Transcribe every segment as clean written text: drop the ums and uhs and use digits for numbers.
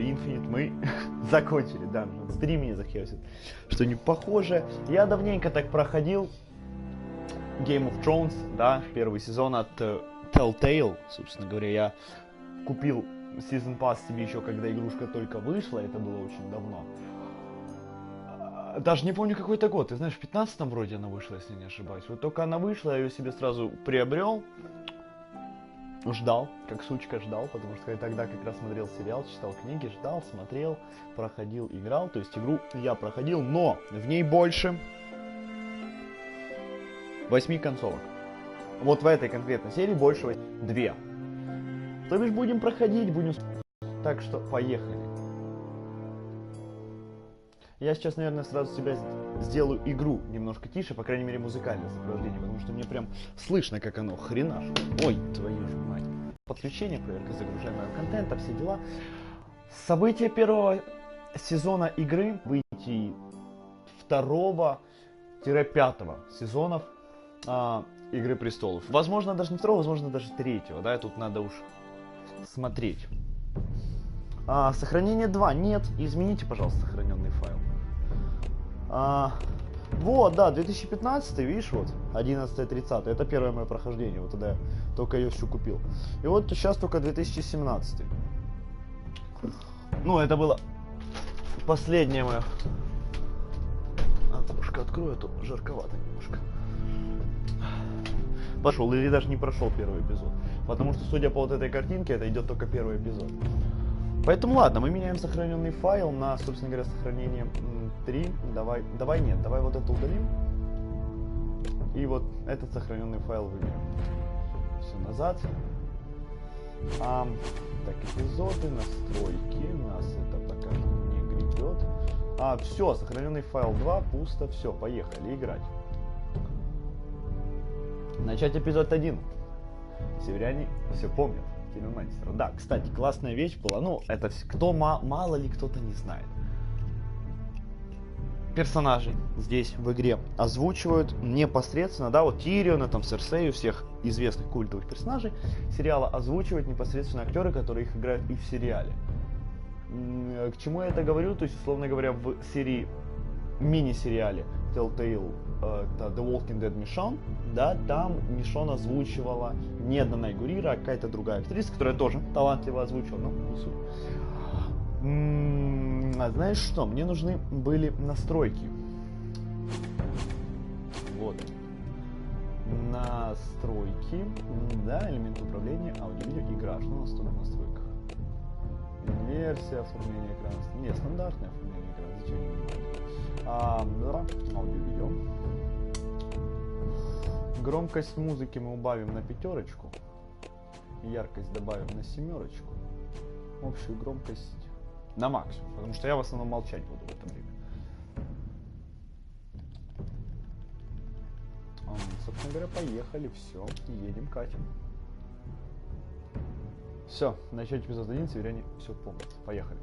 Infinite мы закончили, да, в стриме захерсит. Что-нибудь похожее. Я давненько так проходил Game of Thrones, да, первый сезон от Telltale, собственно говоря. Я купил Season Pass себе еще, когда игрушка только вышла, это было очень давно. Даже не помню какой-то год, ты знаешь, в 15-м вроде она вышла, если не ошибаюсь. Вот только она вышла, я ее себе сразу приобрел. Ждал, как сучка ждал, потому что я тогда как раз смотрел сериал, читал книги, ждал, смотрел, проходил, играл. То есть игру я проходил, но в ней больше 8 концовок. Вот в этой конкретной серии больше 2. То бишь будем проходить, будем... Так что поехали. Я сейчас, наверное, сразу себя сделаю игру немножко тише, по крайней мере, музыкальное сопровождение, потому что мне прям слышно, как оно хренашит. Ой, твою ж мать. Подключение, проверка загружаемого контента, все дела. События первого сезона игры выйти 2-5 сезонов Игры престолов. Возможно, даже не 2, возможно, даже 3, да, тут надо уж смотреть. Сохранение 2. Нет, измените, пожалуйста, сохраненный файл. Вот, да, 2015, видишь, вот, 11-30, это первое мое прохождение, вот тогда я только ее всю купил. И вот сейчас только 2017. Ну, это было последнее мое. Окошко открою, а то жарковато немножко. Пошел, или даже не прошел первый эпизод. Потому что, судя по вот этой картинке, это идет только первый эпизод. Поэтому ладно, мы меняем сохраненный файл на, собственно говоря, сохранение 3. Давай вот это удалим. И вот этот сохраненный файл выберем. Все назад. Так, эпизоды, настройки. Нас это пока не гребет. Все, сохраненный файл 2, пусто, все, поехали играть. Начать эпизод 1. Северяне все помнят. Киномастера. Да, кстати, классная вещь была. Ну, это кто мало ли кто-то не знает. Персонажей здесь в игре озвучивают непосредственно, да, вот Тириона, там, Серсею, всех известных культовых персонажей сериала озвучивают непосредственно актеры, которые их играют и в сериале. К чему я это говорю? То есть, условно говоря, в серии, мини-сериале Telltale, The Walking Dead Michonne, да, там Michonne озвучивала не Данай Гурира, а какая-то другая актриса, которая тоже талантливо озвучивала, но не суть. Знаешь что, мне нужны были настройки. Вот. Настройки, да, элемент управления, аудио-видео, игра, что у нас тут в настройках? Инверсия, оформление экрана, не, стандартное оформление экрана, зачем не понимаю. Да, аудио-видео. Громкость музыки мы убавим на 5, яркость добавим на 7, общую громкость на максимум, потому что я в основном молчать буду в это время. Собственно говоря, поехали, все, едем, катим. Все, начать эпизод 1, северяне все помнят, поехали.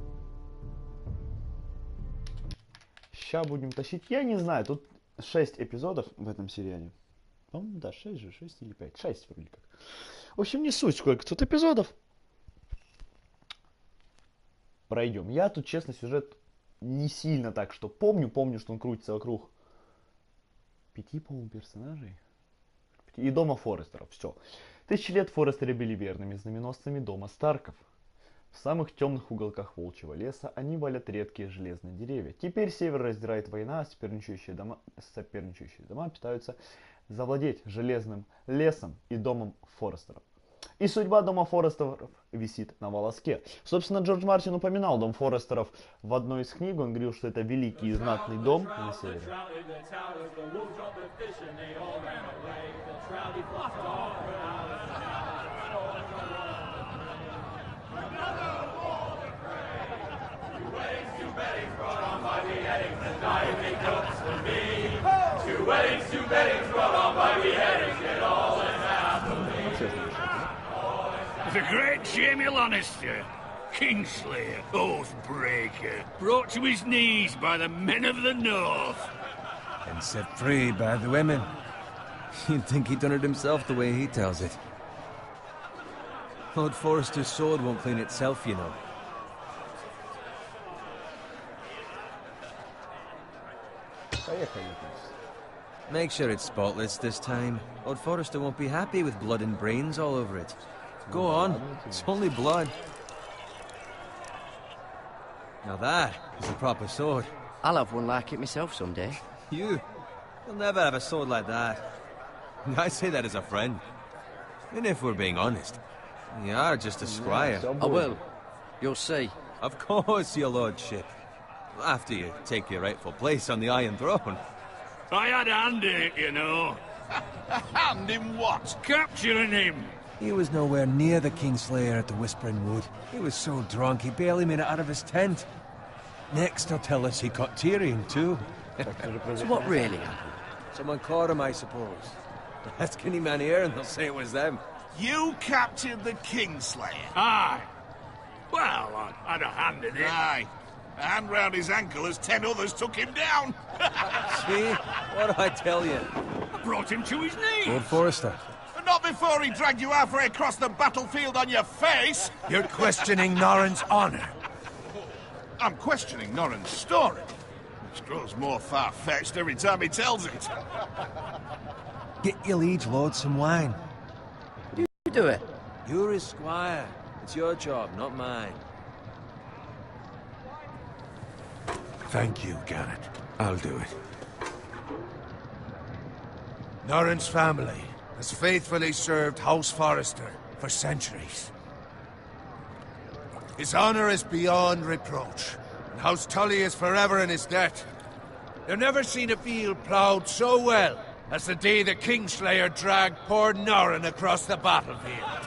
Сейчас будем тащить, я не знаю, тут 6 эпизодов в этом сериале. По-моему, да, 6 же, 6 или 5, 6 вроде как. В общем, не суть, сколько тут эпизодов. Пройдем. Я тут, честно, сюжет не сильно так, что помню, что он крутится вокруг 5, по-моему, персонажей. И дома Форестеров, все. 1000 лет Форестеры были верными знаменосцами дома Старков. В самых темных уголках волчьего леса они валят редкие железные деревья. Теперь север раздирает война, соперничающие дома пытаются завладеть железным лесом и домом Форестеров. И судьба дома Форестеров висит на волоске. Собственно, Джордж Мартин упоминал дом Форестеров в одной из книг. Он говорил, что это великий и знатный дом на севере. The great Jaime Lannister, Kingslayer, Oathbreaker, brought to his knees by the men of the North. And set free by the women. You'd think he'd done it himself the way he tells it. Lord Forrester's sword won't clean itself, you know. Поехали. Make sure it's spotless this time. Old Forrester won't be happy with blood and brains all over it. Go on, it's only blood. Now that is a proper sword. I'll have one like it myself someday. You'll never have a sword like that. I say that as a friend. And if we're being honest, you are just a squire. I will. You'll see. Of course, your lordship. After you take your rightful place on the Iron Throne. I had a hand in it, you know. A hand in what? Capturing him. He was nowhere near the Kingslayer at the Whispering Wood. He was so drunk he barely made it out of his tent. Next, he'll tell us he caught Tyrion, too. So what really happened? Someone caught him, I suppose. Ask any man here and they'll say it was them. You captured the Kingslayer? Aye. Well, I had a hand in it. Aye. A hand round his ankle as 10 others took him down. See? What do I tell you? I brought him to his knees. Lord Forrester. But not before he dragged you halfway across the battlefield on your face. You're questioning Norrin's honor. I'm questioning Norrin's story, which grows more far-fetched every time he tells it. Get your liege lord some wine. You do it. You're his squire. It's your job, not mine. Thank you, Garrett. I'll do it. Norrin's family has faithfully served House Forrester for centuries. His honor is beyond reproach, and House Tully is forever in his debt. They've never seen a field ploughed so well as the day the Kingslayer dragged poor Norrin across the battlefield.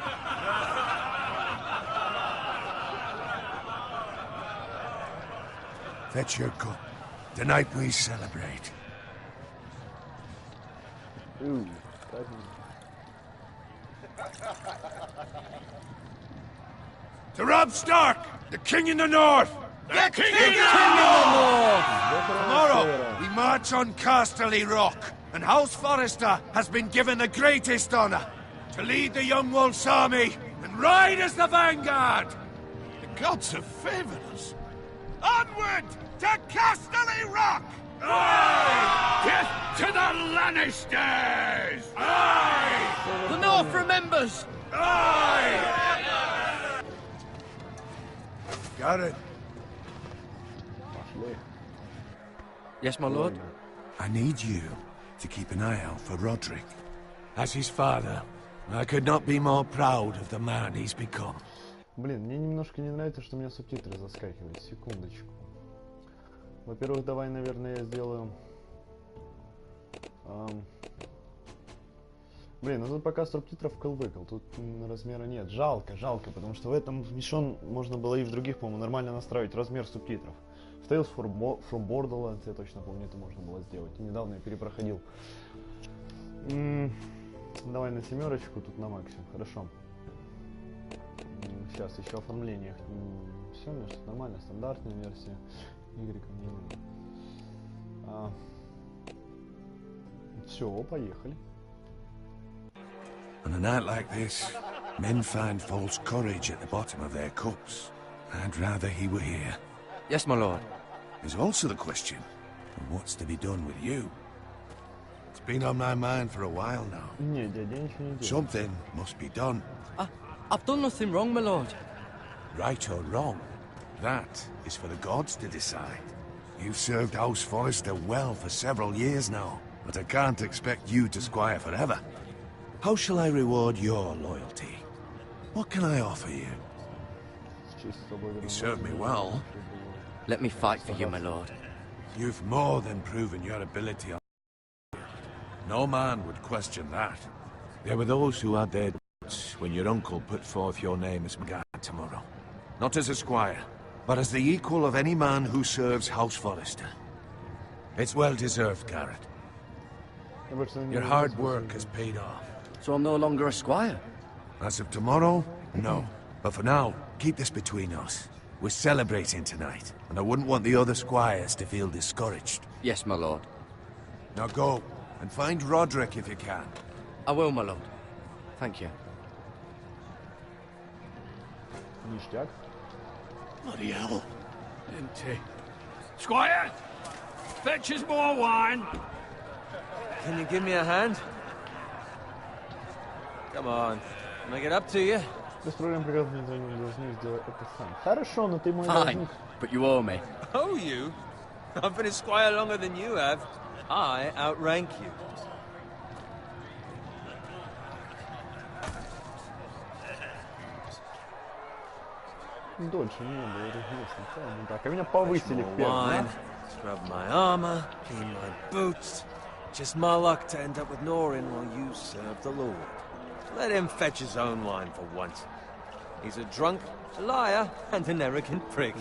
Fetch your cup. Tonight we celebrate. To Robb Stark, the King in the North! The King King in the North! Tomorrow, we march on Casterly Rock, and House Forrester has been given the greatest honor to lead the Young Wolf's army and ride as the vanguard! The gods have favored us. Onward to Casterly Rock! Death to the Lannisters! Aye! The North remembers! Aye! Garrett, Yes, my lord? I need you to keep an eye out for Roderick. As his father, I could not be more proud of the man he's become. Блин, мне немножко не нравится, что у меня субтитры заскакивают. Секундочку. Во-первых, давай, наверное, я сделаю... Блин, ну тут пока субтитров выкл, тут размера нет. Жалко, потому что в этом мишон можно было и в других, по-моему, нормально настроить размер субтитров. В Tales from Borderlands, я точно помню, это можно было сделать. Недавно я перепроходил. Давай на 7, тут на максимум, хорошо. Сейчас еще оформление. Все, нормально, стандартная версия. Y, все, поехали. On a night like this, men find false courage at the bottom of their cups. I'd rather he were here. Yes, my lord. There's also the question of what's to be done with you. It's been on my mind for a while now. Не, дядя, я ничего не делаю. Something must be done. I've done nothing wrong, my lord. Right or wrong, that is for the gods to decide. You've served House Forrester well for several years now, but I can't expect you to squire forever. How shall I reward your loyalty? What can I offer you? You served me well. Let me fight for you, my lord. You've more than proven your ability on the field. No man would question that. There were those who had their doubts when your uncle put forth your name as guard tomorrow. Not as a squire, but as the equal of any man who serves House Forrester. It's well deserved, Garrett. Your hard work has paid off. So I'm no longer a squire? As of tomorrow, no. But for now, keep this between us. We're celebrating tonight, and I wouldn't want the other squires to feel discouraged. Yes, my lord. Now go, and find Roderick if you can. I will, my lord. Thank you. Ништяк. Bloody hell. Squire? Fetch us more wine. Can you give me a hand? Come on. Make it up to you. Без проблем приказываю, должны сделать это сам. Хорошо, но ты мой Fine, должник. but you owe me. Oh, you? I've been a squire longer than you have. I outrank you. Дольше не было, известно. Так, а меня повысили в первом, да? Scrub my armor, clean my boots. Just my luck to end up with Norin while you serve the Lord. Let him fetch his own wine for once. He's a drunk, a liar, and an arrogant prick.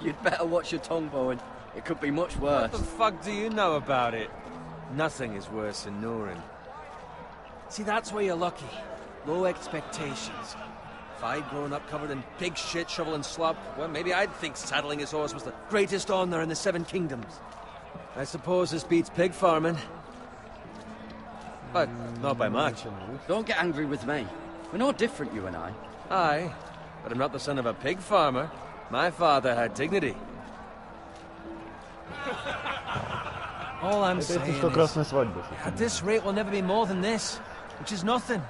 You'd better watch your tongue, Bowen. It could be much worse. What the fuck do you know about it? Nothing is worse than Norin. See, that's where you're lucky. Low expectations. If I'd grown up covered in pig shit, shovel and slop, well, maybe I'd think saddling his horse was the greatest honor in the Seven Kingdoms. I suppose this beats pig farming. But not by much. Don't get angry with me. We're no different, you and I. Aye, but I'm not the son of a pig farmer. My father had dignity. All I'm Это saying что is, красная свадьба. at this rate we'll never be more than this, which is nothing.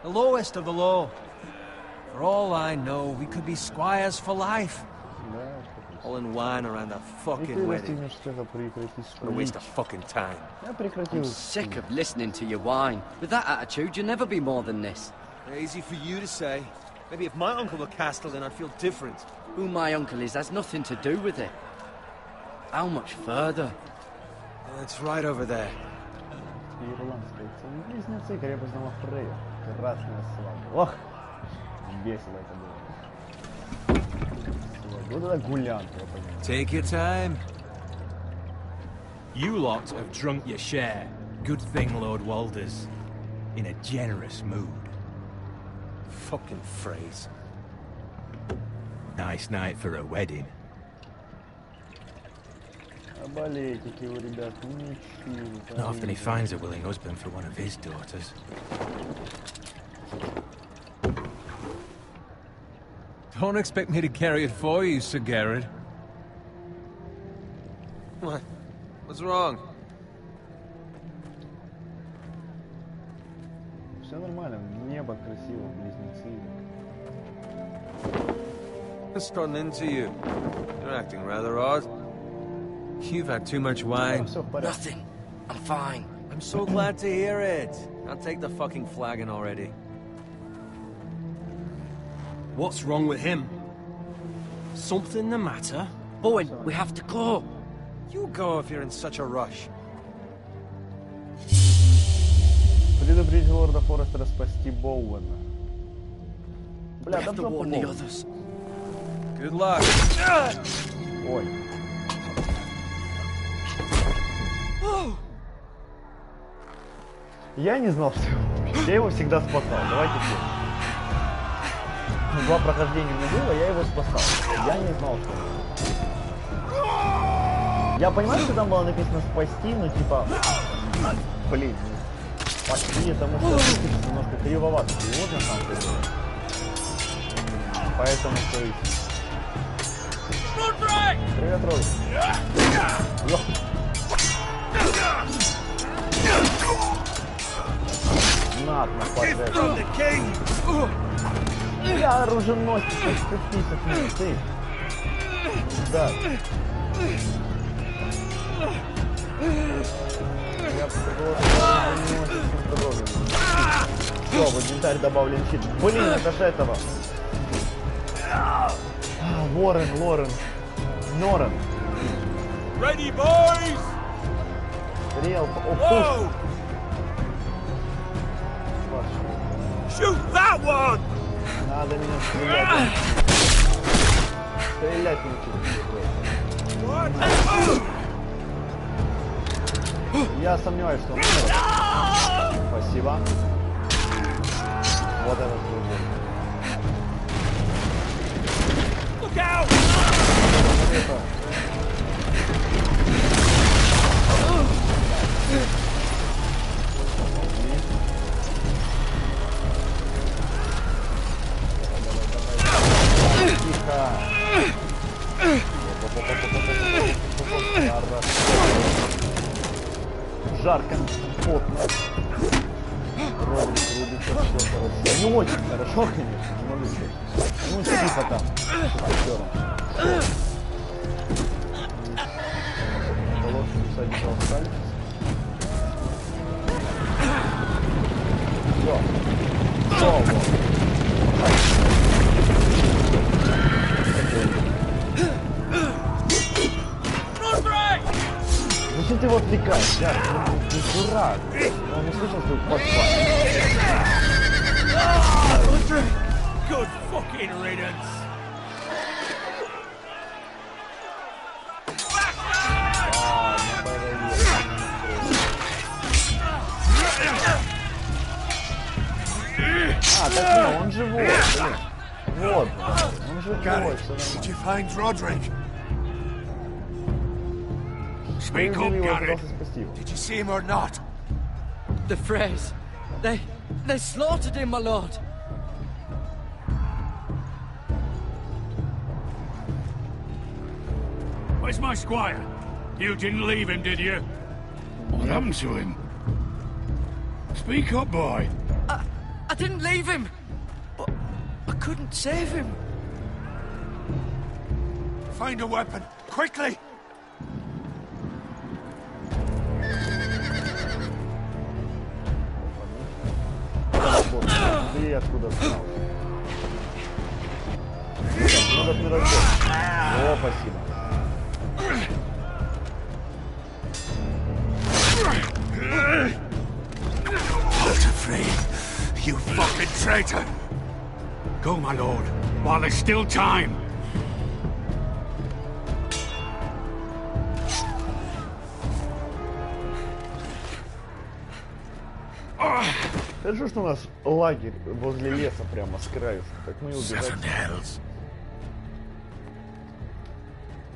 The lowest of the low. For all I know, we could be squires for life. All in wine around a И ты fucking wedding. достигнешь цели, прекрати What a waste скулить. of fucking time. Я прекратил. I'm sick of listening to your whine. With that attitude, you'll never be more than this. Easy for you to say. Maybe if my uncle were Castellan, I'd feel different. Who my uncle is has nothing to do with it. How much further? It's right over there. Ирландская близнецы, крепостного Фрея. Красная свадьба. Ох, весело это было. Вот это гулянка, я понимаю. Take your time. You lot have drunk your share. Good thing Lord Walder's in a generous mood. Fucking phrase. Nice night for a wedding. А балетики у ребят, ну ничего. Not often he finds a willing husband for one of his daughters. Don't expect me to carry it for you, Sir Garrett. What? What's wrong? Все нормально, небо красиво, близнецы. What's gotten into you? You're acting rather odd. You've had too much wine. Все в порядке. Nothing. I'm fine. I'm so glad to hear it. I'll take the fucking flagon already. What's wrong with him? Something the matter? Bowen, we have to go. You go if you're in such a rush. Предупредить лорда Форестера спасти Боуэна. We Бля, да have to жопу warn the Боуэн. others. Good luck. Ой. Я не знал, что я его всегда спасал. Давайте так. Два прохождения не было, я его спасал. Я не знал, что. Я понимаю, что там было написано спасти, но типа. Блин, спасти, потому что немножко кривовато перевод на самом деле. Поэтому, то есть. Привет, Рой. Йо. На, нападай. Я оруженосец, отступись от меня, ты. Да. Я оруженосец с дорогами. Все, в инвентарь добавлен щит. Блин, это же этого. Ворон, Лорен. Норен. Ready, boys! Стрел. Whoa! Shoot that one! Надо меня стрелять. Стрелять ничего. Я сомневаюсь, что он умер. Спасибо. Вот этот другой. Look out! Это. Тихо. Хорошо. жарко, потно. Родрик рубится, все хорошо. Не очень хорошо, конечно, не могу сказать. Ну, типа там, с актером. Лошадь усадить остались. Все. Все, зачем ты его отвлекаешь, да? Ты дурак. Он не слышал, что ты подпал. Good fucking riddance. А, так не, он живой, блин. Вот, он живой, все Did you нормально. find Roderick? Speak up, Его Garrett. пытался спасти его. Did you see him or not? The Freys. They slaughtered him, my lord. Where's my squire? You didn't leave him, did you? What happened to him? Speak up, boy. I didn't leave him, but I couldn't save him. Find a weapon, quickly! Вот, ты откуда знал? Ну, как не разбор. О, спасибо. Walter Frey, you fucking traitor! Go, my lord, while there's still time. Хорошо, что у нас лагерь возле леса прямо с краю. Так мы и убежать. Seven hells.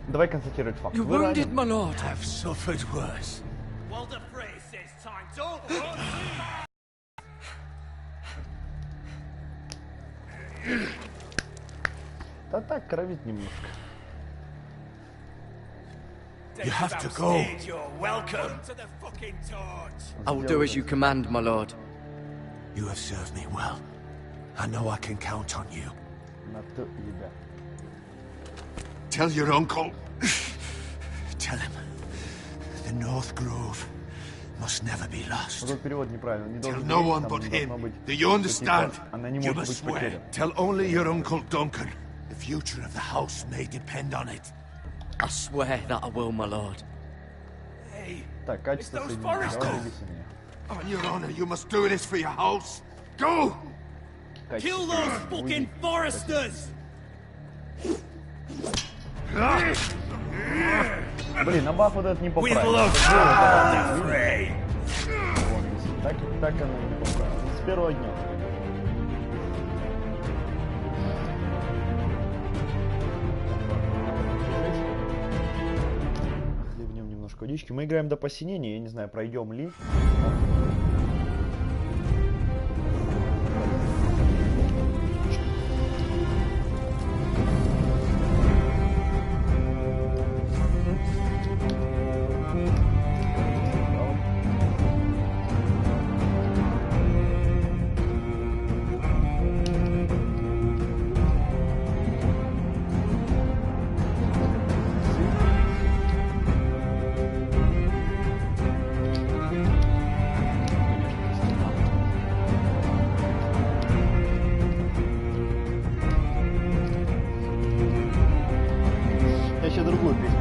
Давай констатировать факт. You Вы wounded, ранены. my lord. Have suffered worse. Walter Frey says time's over. Да так, кровить немножко. You have to go. You're welcome to the fucking torch. I will do as you command, my lord. You have served me well. I know I can count on you. На Т, ребят. Tell your uncle. Tell him. The North Grove must never be Вот lost. тут перевод неправильно. Не Tell должен no быть, one там but должно him. быть, Do you что, understand? типа, она не You может must быть swear. потеряна. Tell only your uncle Duncan. The future of the house may depend on it. I swear that I will, my lord. Так, качество those соединения. forests. Давай весеннее. On your honor, you must do this for your house. Go! Качество fucking соединения. foresters! Блин, на баф вот этот не With поправил. love, Вот, Frey. висит. Так она не поправила. С первого дня. Хлебнем немножко водички. Мы играем до посинения. Я не знаю, пройдем ли. Я еще другую песню.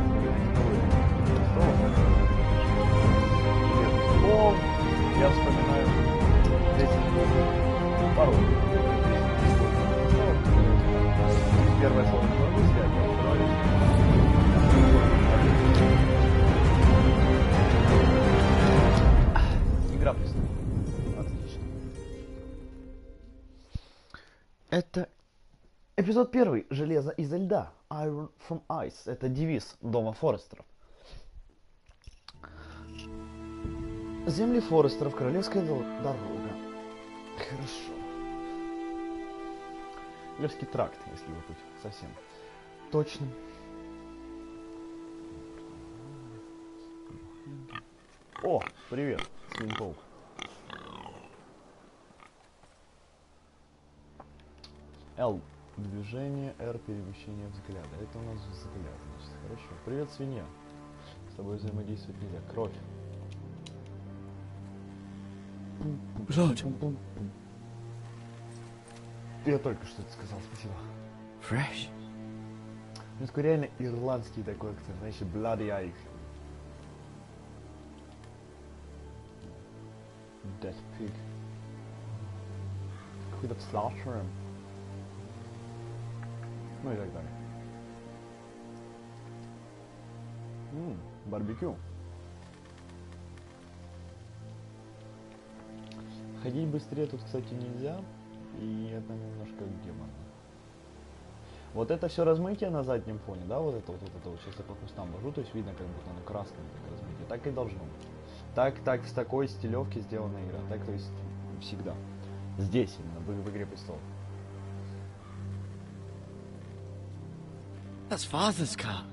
О, я вспоминаю песню пару. Первое слово не могу сказать, а второе. Игра престолов. Отлично. Это эпизод первый. Железо изо льда. Iron from Ice. Это девиз дома Форестеров. Земли Форестеров. Королевская дорога. Хорошо. Королевский тракт, если вы быть совсем точным. О, привет, Свинтов. Л. Движение, R. Перемещение взгляда. Это у нас взгляд, значит. Хорошо. Привет, свинья. С тобой взаимодействовать нельзя. Кровь. Blood. Я только что это сказал, спасибо. Fresh. Ну, такой реально ирландский такой акцент, знаешь, bloody eye. Dead pig. Какой-то slaughter. Ну и так далее. Барбекю. Ходить быстрее тут, кстати, нельзя. И это немножко геморно. Вот это все размытие на заднем фоне, да, вот это. Сейчас я по кустам вожу, то есть видно, как будто оно красное так размытие. Так и должно быть. Так с такой стилевки сделана игра. Так, то есть всегда. Здесь именно, в Игре престолов. That's Father's car.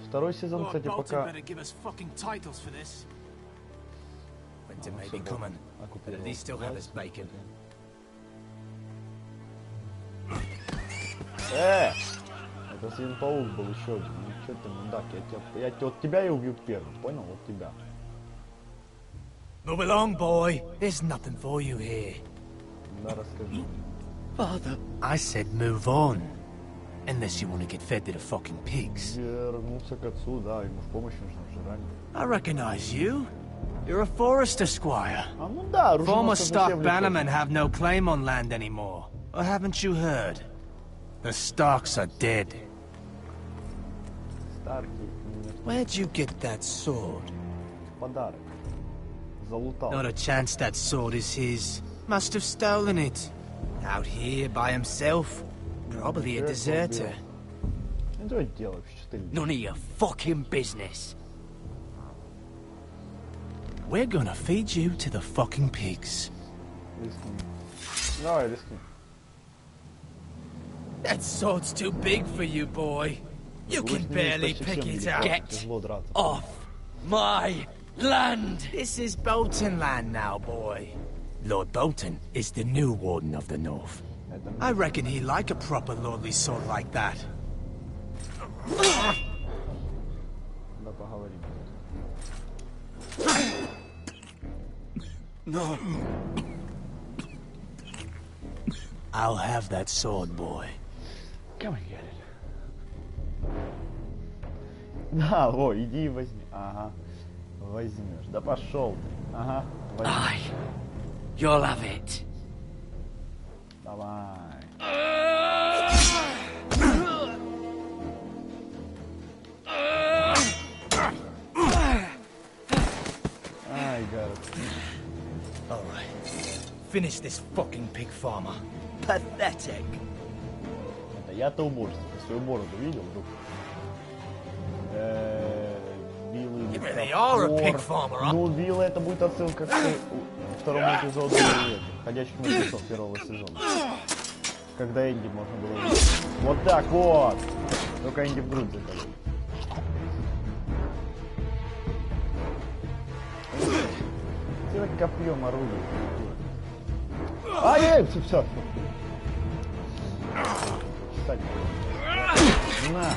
Второй сезон, кстати, пока... Winter may be coming, but at least still have his bacon. Это Свин-паук был еще один. Ну что ты, мудак, вот тебя я убью первым, понял? Вот тебя. Move along, boy. There's nothing for you here. Да, расскажи. Father. I said move on. Unless you want to get fed to the fucking pigs. Вернулся к отцу, да, ему в помощь нужно жрать. I recognize you. You're a forester squire. А ну да, Former оруженосцы stock совсем bannermen have no claim on land anymore. Or haven't you heard? The Starks are dead. Старки, Where'd you get that sword? подарок. Залутал. Not a chance that sword is his. Must have stolen it. Out here by himself. Probably a deserter. Ну что делать вообще, что ты... None of your fucking business. We're gonna feed you to the fucking pigs. Рискни. Давай, рискни. That sword's too big for you, boy. You can barely pick it up. Get off my land! This is Bolton land now, boy. Lord Bolton is the new Warden of the North. I reckon he'd like a proper lordly sword like that. Да, поговорим. No. I'll have that sword, boy. Come and get it. Да, во, иди и возьми. Ага. Возьмешь. Да пошел. Ага. Возьми. Aye. You'll have it. Давай. Ай, Гаррет. Alright. Finish this fucking pig farmer. Pathetic. Это я-то уборщик. Ты свою бороду видел, друг? Виллы. You really are a pig farmer, huh? Ну, Вилла, это будет отсылка к второму эпизоду «Ходячих мертвецов» первого сезона. Когда Энди можно было увидеть. Вот так вот! Только Энди в грудь заколол. Ты копьем орудие. Ай, все. Кстати. На.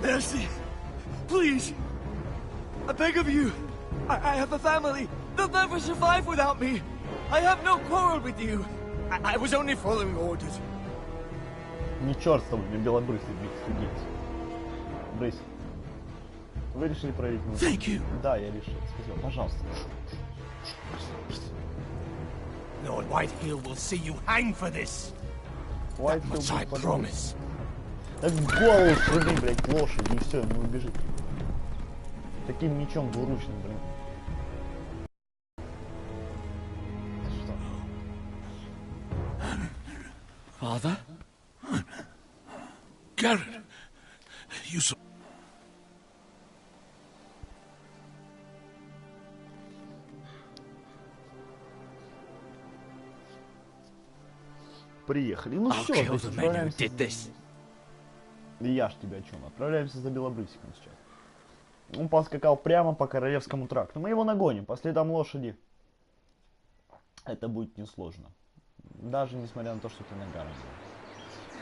Mercy. Please. I beg of you. I have a family. They'll never survive without me. I have no quarrel with you. I was only following orders. Не черт с тобой, мне белобрысый бить судить. Брысь. Вы решили проявить мою... Thank you. Да, я решил. Спасибо. Пожалуйста. Lord Whitehill will see you hang for this. White That much I promise. Так в голову сруби, блядь, лошади, и все, не убежит. Таким мечом двуручным, блин. Father? Garrett, you saw... Приехали. Ну I'll все, kill the men who отправляемся. did this. И я ж тебя о чем? Отправляемся за Белобрысиком сейчас. Он поскакал прямо по Королевскому тракту. Мы его нагоним по следам лошади. Это будет несложно. Даже несмотря на то, что ты на Гаррет.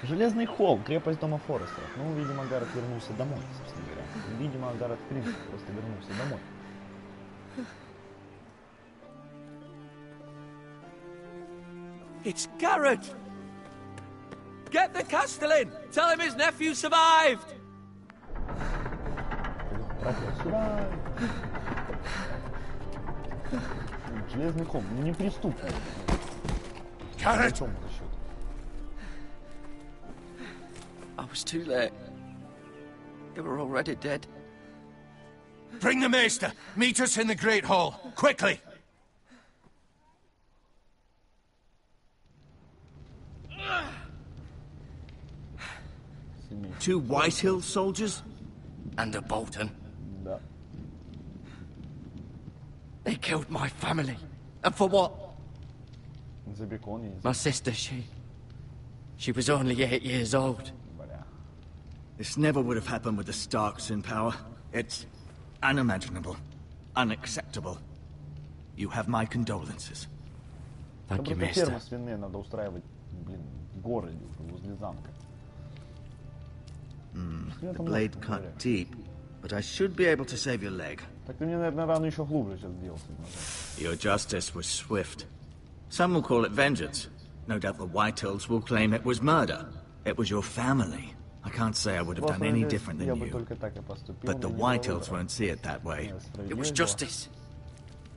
Железный холм, крепость дома Форестеров. Ну, видимо, Гаррет вернулся домой, собственно говоря. Видимо, Гаррет, в принципе, просто вернулся домой. It's Garrett! Get the Castellan! Tell him his nephew survived! Сюда. Железный холм, ну неприступный. Garrett! I was too late. They were already dead. Bring the maester! Meet us in the Great Hall! Quickly! Two Whitehill soldiers? And a Bolton. Да. They killed my family. And for what? За бекон, я не My знаю. sister, she was only 8 years old. Бля. This never would have happened with the Starks in power. It's unimaginable. Unacceptable. You have my condolences. Thank you, Только Maester. фермы свиные надо устраивать, блин, в городе, возле замка. The blade cut deep, but I should be able to save your leg. Так ты мне, наверное, рану еще глубже сейчас сделал. Your justice was swift. Some will call it vengeance. No doubt the Whitehills will claim it was murder. It was your family. I can't say I would have done any different than Я бы you. только так и поступил. But the но не Whitehills было won't see it that way. It was justice.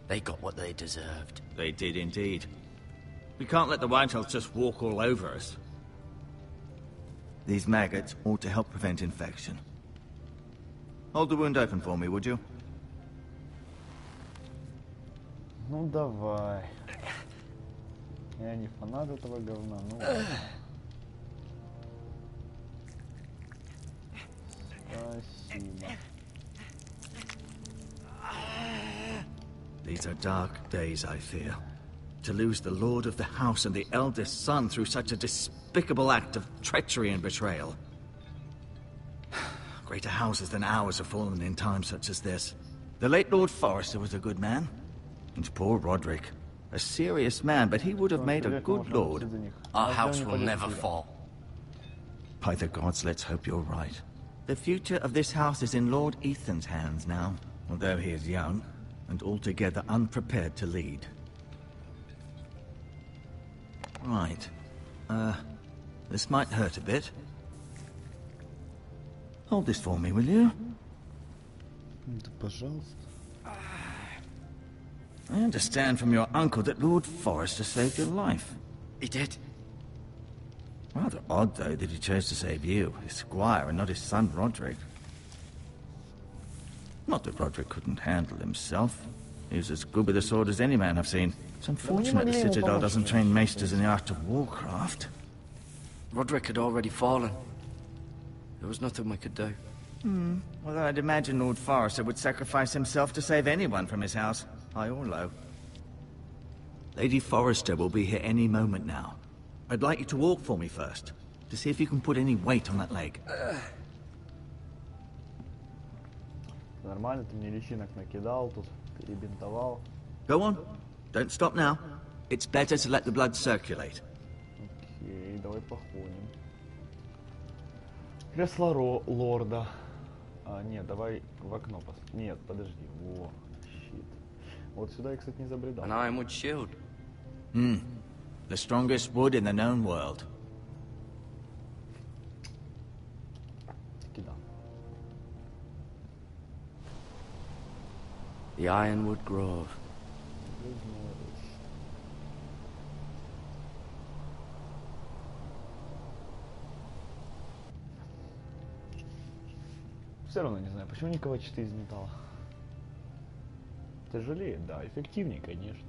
They got what they deserved. They did indeed. We can't let the Whitehills just walk all over us. These maggots ought to help prevent infection. Hold the wound open for me, would you? Ну давай. Я не фанат этого говна, ну ладно. Спасибо. These are dark days, I fear. To lose the lord of the house and the eldest son through such a despicable act of treachery and betrayal. Greater houses than ours have fallen in times such as this. The late Lord Forrester was a good man. And poor Roderick. A serious man, but he would have made a good lord. Our house will never fall. By the gods, let's hope you're right. The future of this house is in Lord Ethan's hands now, although he is young and altogether unprepared to lead. Right. This might hurt a bit. Hold this for me, will you? Да, пожалуйста. I understand from your uncle that Lord Forrester saved your life. He did. Rather odd, though, that he chose to save you, his squire, and not his son Roderick. Not that Roderick couldn't handle himself. He was as good with a sword as any man I've seen. It's unfortunate the Citadel doesn't train maesters in the art of warcraft. Roderick had already fallen. There was nothing we could do. Although I'd imagine Lord Forrester would sacrifice himself to save anyone from his house, high or low. Lady Forrester will be here any moment now. I'd like you to walk for me first, to see if you can put any weight on that leg. Нормально, ты мне личинок накидал тут, перебинтовал. Go on. Don't stop now. It's better to let the blood circulate. Окей, давай походим. Кресло лорда. А, нет, давай в окно Нет, подожди. Во, щит. Вот сюда я, кстати, не забредал. An ironwood shield. The strongest wood in the known world. Таки да. The Ironwood Grove. Все равно не знаю, почему не КВ-4 из металла. Тяжелее, да, эффективнее, конечно.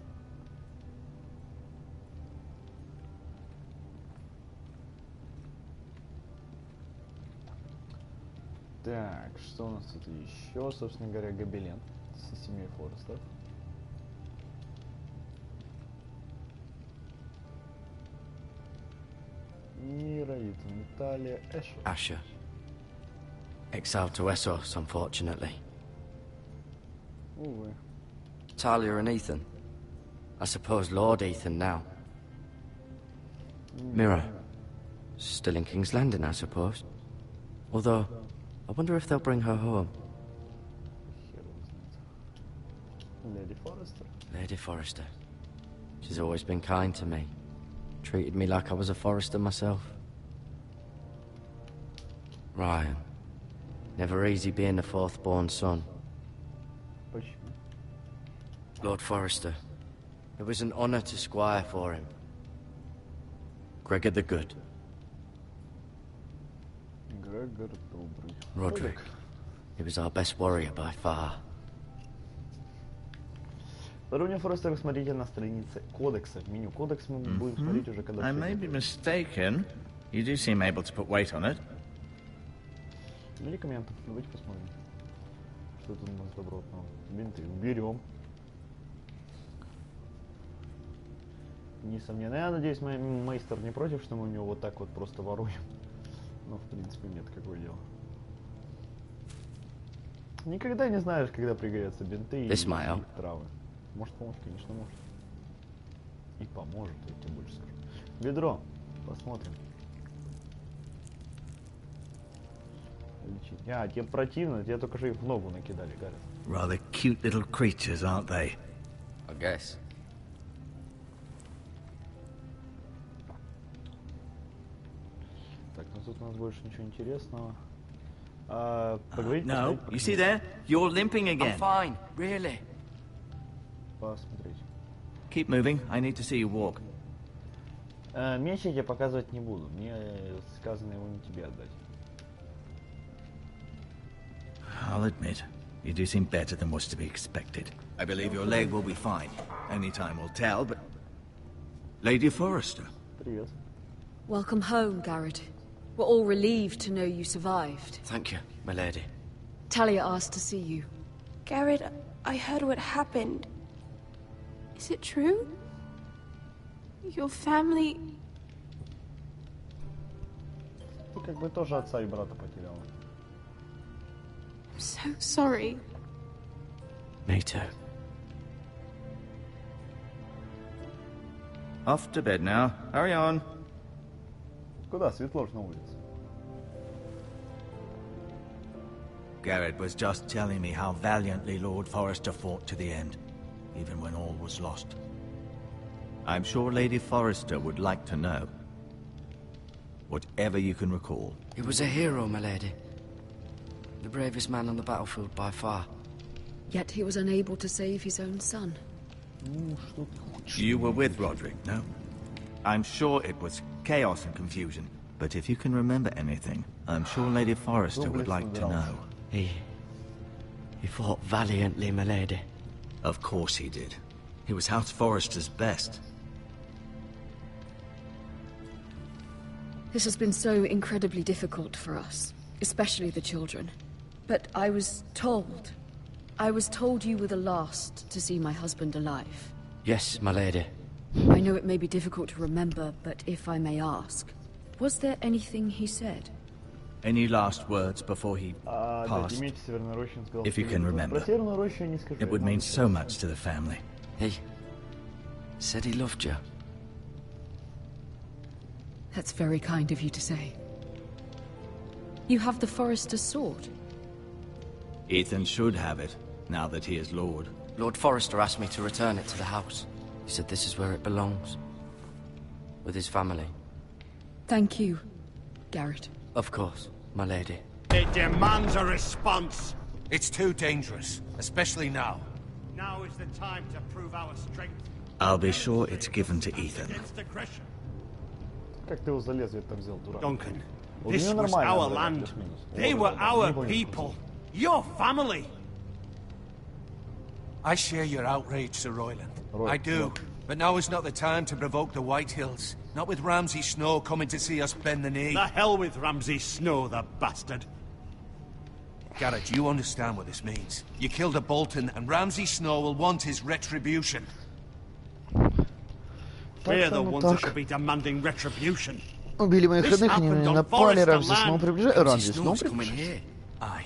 Так, что у нас тут еще? Собственно говоря, гобелен с семьей Форестов. Мира, Итан, Италия, Эшо. Asher. Exiled to Essos, unfortunately. Увы. Talia and Ethan. I suppose Lord Ethan now. Mira. Still in King's Landing, I suppose. Although, I wonder if they'll bring her home. Хер его знает. Леди Форестер. Lady Forrester. She's always been kind to me. Treated me like I was a Forrester myself. Ryan. Never easy being the fourth-born son. Почему? Lord Forrester. It was an honor to squire for him. Gregor the Good. Грегор добрый. Roderick. He was our best warrior by far. Уровень Форестера смотрите на странице кодекса. В меню кодекс мы будем смотреть уже когда... I всё may be готово. mistaken. You do seem able to put weight on it. Медикаментов. Давайте посмотрим. Что тут у нас добротного. Бинты. Уберем. Несомненно. Я надеюсь, мейстер не против, что мы у него вот так вот просто воруем. Ну, в принципе, нет, какое дело. Никогда не знаешь, когда пригодятся бинты и травы. Может помочь, конечно, может. И поможет, я тебе больше скажу. Ведро. Посмотрим. Лечить. А, тебе противно, тебе только что их в ногу накидали, Гарри. Rather cute little creatures, aren't they? I guess. Так, ну тут у нас больше ничего интересного. Поговорить, No, посмотреть, you see there? You're limping I'm again. fine, really. посмотреть. Keep moving. I need to see you walk. Меч я тебе показывать не буду. Мне сказано его не тебе отдать. I'll admit, you do seem better than was to be expected. I believe your leg will be fine. Only time will tell, but... Lady Forrester. Привет. Welcome home, Garrett. We're all relieved to know you survived. Thank you, my lady. Talia asked to see you. Garrett, I heard what happened. Is it true? Your family... Ты как бы тоже отца и брата потеряла. I'm so sorry. Me too. Off to bed now. Hurry on. Куда? Светло ж на улице. Garrett was just telling me how valiantly Lord Forrester fought to the end, even when all was lost. I'm sure Lady Forrester would like to know. Whatever you can recall. He was a hero, my lady. The bravest man on the battlefield by far. Yet he was unable to save his own son. You were with Roderick, no? I'm sure it was chaos and confusion, but if you can remember anything, I'm sure Lady Forrester would like to know. He fought valiantly, my lady. Of course he did. He was House Forrester's best. This has been so incredibly difficult for us, especially the children. But I was told you were the last to see my husband alive. Yes, my lady. I know it may be difficult to remember, but if I may ask, was there anything he said? Any last words before he passed? If you can remember. It would mean so much to the family. He said he loved you. That's very kind of you to say. You have the Forester's sword. Ethan should have it, now that he is Lord. Lord Forrester asked me to return it to the house. He said this is where it belongs. With his family. Thank you, Garrett. Of course, my lady. It demands a response. It's too dangerous, especially now. Now is the time to prove our strength I'll be sure it's given to Ethan. against aggression. Как ты его за лезвие так взял, дурак? Duncan, Вот this у него was нормально our было, land. плюс-минус. They Вот, were не our понял, people. Your family. I share your outrage, Sir Royland. Roy, I do. look. But now is not the time to provoke the Whitehills. Not with Ramsay Snow coming to see us bend the knee. The hell with Ramsay Snow, the bastard. Garrett, do you understand what this means? You killed a Bolton, and Ramsay Snow will want his retribution. Так, We're the ну ones that так. should be demanding retribution. Убили моих родных, они на меня напали, Рамзи снова приближается. Рамзи снова Snow's coming приближается. here. Aye.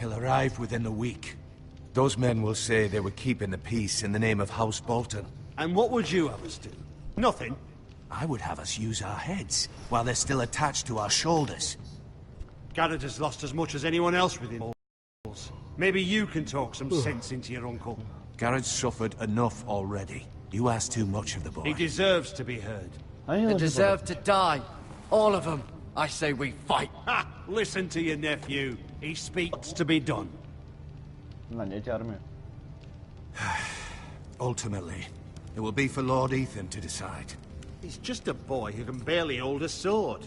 He'll arrive within a week. Those men will say they were keeping the peace in the name of House Bolton. And what would you have us do? Nothing. I would have us use our heads, while they're still attached to our shoulders. Garrett has lost as much as anyone else within walls. Maybe you can talk some sense into your uncle. Garrett's suffered enough already. You ask too much of the boy. He deserves to be heard. They deserve to die. All of them. I say we fight. Ha! Listen to your nephew. He speaks to be done. Нанять армию. Ultimately, it will be for Lord Ethan to decide. He's just a boy who can barely hold a sword.